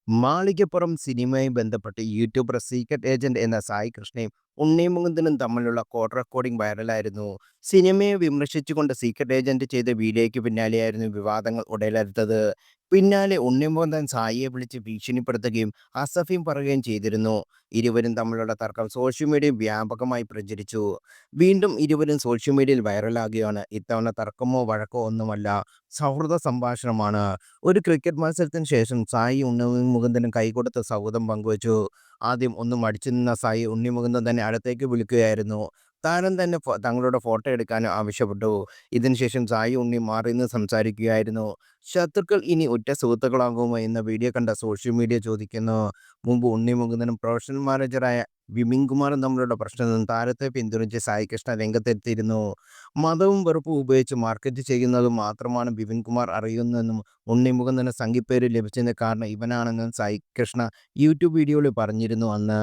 മാളികപ്പുറം സിനിമയുമായി ബന്ധപ്പെട്ട് YouTuber secret agent എന്ന സായി കൃഷ്ണയും ഉണ്ണി മുകുന്ദനും തമ്മിലുള്ള കോൾ റെക്കോർഡിംഗ് വൈറലായിരുന്നു. സിനിമയെ വിമർശിച്ചുകൊണ്ട് സീക്രട്ട് ഏജന്റ് ചെയ്ത വീഡിയോയ്ക്ക് പിന്നാലെയായിരുന്നു വിവാദങ്ങൾ ഉടലെടുത്തത്. പിന്നാലെ ഉണ്ണി മുകുന്ദൻ സായിയെ വിളിച്ച് ഭീഷണിപ്പെടുത്തുകയും അസഭ്യം പറയുകയും ചെയ്തിരുന്നു. ഇരുവരും തമ്മിലുള്ള തർക്കം സോഷ്യൽ മീഡിയയിൽ വ്യാപകമായി പ്രചരിച്ചു. വീണ്ടും ഇരുവരും സോഷ്യൽ മീഡിയയിൽ വൈറലാകുകയാണ്. ഇത്തവണ തർക്കമോ വഴക്കോ ഒന്നുമല്ല, സൗഹൃദ സംഭാഷണമാണ്. ഒരു ക്രിക്കറ്റ് മത്സരത്തിന് ശേഷം സായി ഉണ്ണി മുകുന്ദനും കൈകൊടുത്ത് സൗഹൃദം പങ്കുവച്ചു. ആദ്യം ഒന്ന് മടിച്ചു നിന്ന സായി ഉണ്ണി മുകുന്ദൻ തന്നെ അടുത്തേക്ക് വിളിക്കുകയായിരുന്നു. താരം തന്നെ തങ്ങളുടെ ഫോട്ടോ എടുക്കാനും ആവശ്യപ്പെട്ടു. ഇതിനുശേഷം സായി ഉണ്ണി മാറി നിന്ന് സംസാരിക്കുകയായിരുന്നു. ശത്രുക്കൾ ഇനി ഉറ്റ സുഹൃത്തുക്കളാകുമോ എന്ന വീഡിയോ കണ്ട സോഷ്യൽ മീഡിയ ചോദിക്കുന്നു. മുമ്പ് ഉണ്ണി മുകുന്ദനും പ്രൊഫഷണൽ മാനേജറായ വിപിൻ കുമാറും തമ്മിലുള്ള പ്രശ്നത്തിൽ താരത്തെ പിന്തുണച്ച് സായി കൃഷ്ണ രംഗത്തെത്തിയിരുന്നു. മതവും വെറുപ്പും ഉപയോഗിച്ച് മാർക്കറ്റ് ചെയ്യുന്നത് മാത്രമാണ് വിപിൻ കുമാർ അറിയുന്നതെന്നും ഉണ്ണി മുകുന്ദന് സംഘിപ്പേര് ലഭിച്ചതിന് കാരണം ഇവനാണെന്നും സായി കൃഷ്ണ യൂട്യൂബ് വീഡിയോയിൽ പറഞ്ഞിരുന്നു അന്ന്.